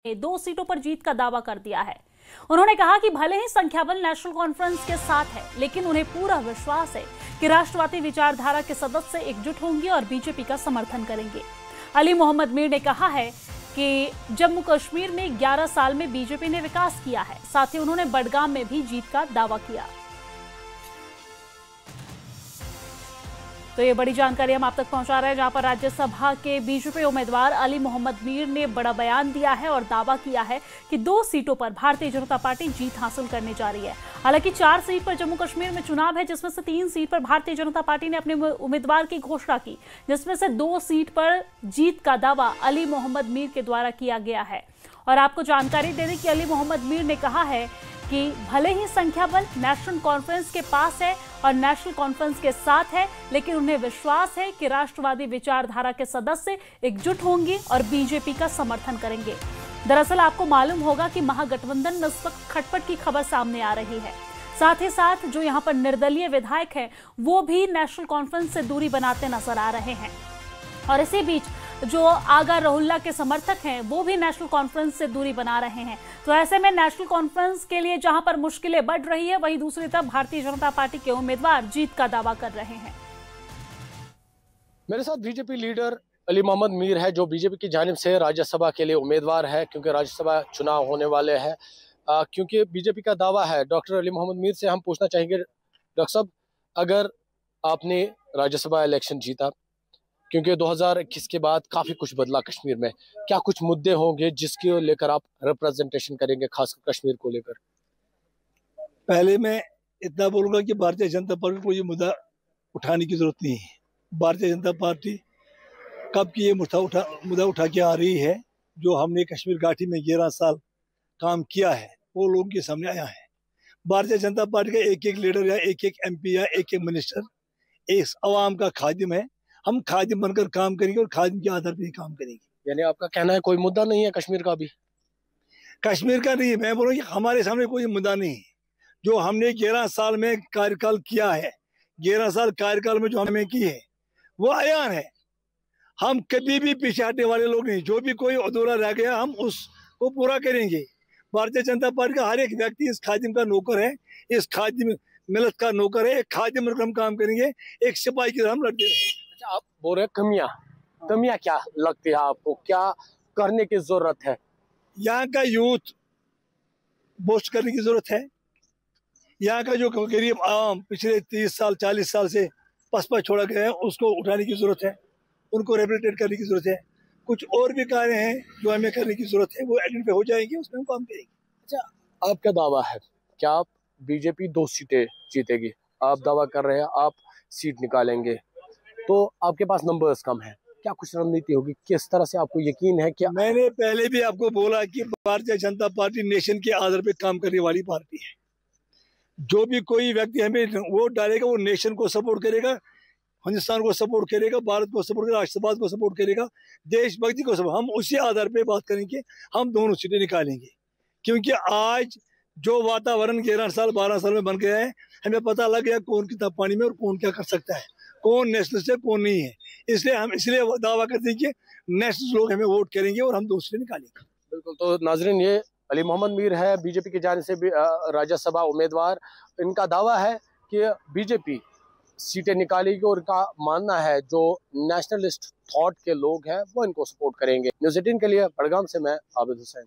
2 सीटों पर जीत का दावा कर दिया है। उन्होंने कहा कि भले ही संख्याबल नेशनल कॉन्फ्रेंस के साथ है, लेकिन उन्हें पूरा विश्वास है कि राष्ट्रवादी विचारधारा के सदस्य एकजुट होंगे और बीजेपी का समर्थन करेंगे। अली मोहम्मद मीर ने कहा है कि जम्मू कश्मीर में 11 साल में बीजेपी ने विकास किया है। साथ ही उन्होंने बडगाम में भी जीत का दावा किया। तो ये बड़ी जानकारी हम आप तक पहुंचा रहे हैं, जहां पर राज्यसभा के बीजेपी उम्मीदवार अली मोहम्मद मीर ने बड़ा बयान दिया है और दावा किया है कि 2 सीटों पर भारतीय जनता पार्टी जीत हासिल करने जा रही है। हालांकि 4 सीट पर जम्मू कश्मीर में चुनाव है, जिसमें से 3 सीट पर भारतीय जनता पार्टी ने अपने उम्मीदवार की घोषणा की, जिसमें से 2 सीट पर जीत का दावा अली मोहम्मद मीर के द्वारा किया गया है। और आपको जानकारी दे दें कि अली मोहम्मद मीर ने कहा है कि भले ही संख्या बल नेशनल कॉन्फ्रेंस के पास है और नेशनल कॉन्फ्रेंस के साथ है, लेकिन उन्हें विश्वास है कि राष्ट्रवादी विचारधारा के सदस्य एकजुट होंगे और बीजेपी का समर्थन करेंगे। दरअसल आपको मालूम होगा कि महागठबंधन में इस वक्त खटपट की खबर सामने आ रही है। साथ ही साथ जो यहाँ पर निर्दलीय विधायक हैं, वो भी नेशनल कॉन्फ्रेंस से दूरी बनाते नजर आ रहे हैं। और इसी बीच जो आगा रहुल्ला के समर्थक हैं, वो भी नेशनल कॉन्फ्रेंस से दूरी बना रहे हैं। तो ऐसे में नेशनल कॉन्फ्रेंस के लिए जहां पर मुश्किलें बढ़ रही है, वहीं दूसरी तरफ भारतीय जनता पार्टी के उम्मीदवार जीत का दावा कर रहे हैं। मेरे साथ बीजेपी लीडर अली मोहम्मद मीर है, जो बीजेपी की जानिब से राज्यसभा के लिए उम्मीदवार है, क्योंकि राज्यसभा चुनाव होने वाले हैं। क्योंकि बीजेपी का दावा है, डॉक्टर अली मोहम्मद मीर से हम पूछना चाहेंगे, डॉक्टर साहब, अगर आपने राज्यसभा इलेक्शन जीता, क्योंकि 2021 के बाद काफ़ी कुछ बदला कश्मीर में, क्या कुछ मुद्दे होंगे जिसके लेकर आप रिप्रेजेंटेशन करेंगे, खासकर कश्मीर को लेकर? पहले मैं इतना बोलूँगा कि भारतीय जनता पार्टी को ये मुद्दा उठाने की जरूरत नहीं है। भारतीय जनता पार्टी कब की ये मुद्दा उठा के आ रही है। जो हमने कश्मीर घाटी में 11 साल काम किया है, वो लोगों के सामने आया है। भारतीय जनता पार्टी का एक एक लीडर या एक एक MP या एक एक मिनिस्टर इस अवाम का खादिम है। हम खादिम बनकर काम करेंगे और खादिम के आधार पर ही काम करेंगे। यानी आपका कहना है कोई मुद्दा नहीं है कश्मीर का भी? कश्मीर का नहीं, मैं बोल रहा हूँ कि हमारे सामने कोई मुद्दा नहीं है। जो हमने 11 साल में कार्यकाल किया है, 11 साल कार्यकाल में जो हमने की है, वो आयान है। हम कभी भी पीछे हटने वाले लोग नहीं। जो भी कोई अधूरा रह गया, हम उसको पूरा करेंगे। भारतीय जनता पार्टी का हर एक व्यक्ति इस खादिम का नौकर है, इस खादिम मिलत का नौकर है। एक खादिम बनकर हम काम करेंगे, एक सिपाही की तरह हम लड़ते रहेंगे। आप बोल रहे कमियां क्या लगती है आपको, क्या करने की जरूरत है? यहाँ का यूथ बूस्ट करने की जरूरत है। यहाँ का जो गरीब आवाम पिछले 30 साल 40 साल से पसपा छोड़ा गया है, उसको उठाने की जरूरत है, उनको रिहेबिलिटेट करने की जरूरत है। कुछ और भी कार्य हैं जो हमें करने की जरूरत है, वो आइडेंटिफाई हो जाएंगे, उसमें हम काम करेंगे। अच्छा, आपका दावा है क्या आप बीजेपी 2 सीटें जीतेगी? आप दावा कर रहे हैं आप सीट निकालेंगे, तो आपके पास नंबर्स कम है, क्या कुछ रणनीति होगी? किस तरह से आपको यकीन है कि मैंने पहले भी आपको बोला कि भारतीय जनता पार्टी नेशन के आधार पे काम करने वाली पार्टी है। जो भी कोई व्यक्ति हमें वोट डालेगा, वो नेशन को सपोर्ट करेगा, हिंदुस्तान को सपोर्ट करेगा, भारत को सपोर्ट करेगा, राष्ट्रवाद को सपोर्ट करेगा, देशभक्ति को सपोर्ट। हम उसी आधार पे बात करेंगे, हम दोनों सीटें निकालेंगे। क्योंकि आज जो वातावरण 11 साल 12 साल में बन गया है, हमें पता लग गया कौन कितना पानी में और कौन क्या कर सकता है, कौन नेशनलिस्ट है कौन नहीं है। इसलिए हम दावा करते हैं कि नेशनल लोग हमें वोट करेंगे और हम दूसरे निकालेंगे। बिल्कुल। तो नाजरीन, ये अली मोहम्मद मीर है, बीजेपी की जानिब से भी राज्यसभा उम्मीदवार। इनका दावा है कि बीजेपी सीटें निकालेगी और इनका मानना है जो नेशनलिस्ट थॉट के लोग हैं वो इनको सपोर्ट करेंगे। न्यूज़ 18 के लिए बडगाम से मैं आबिद हुसैन।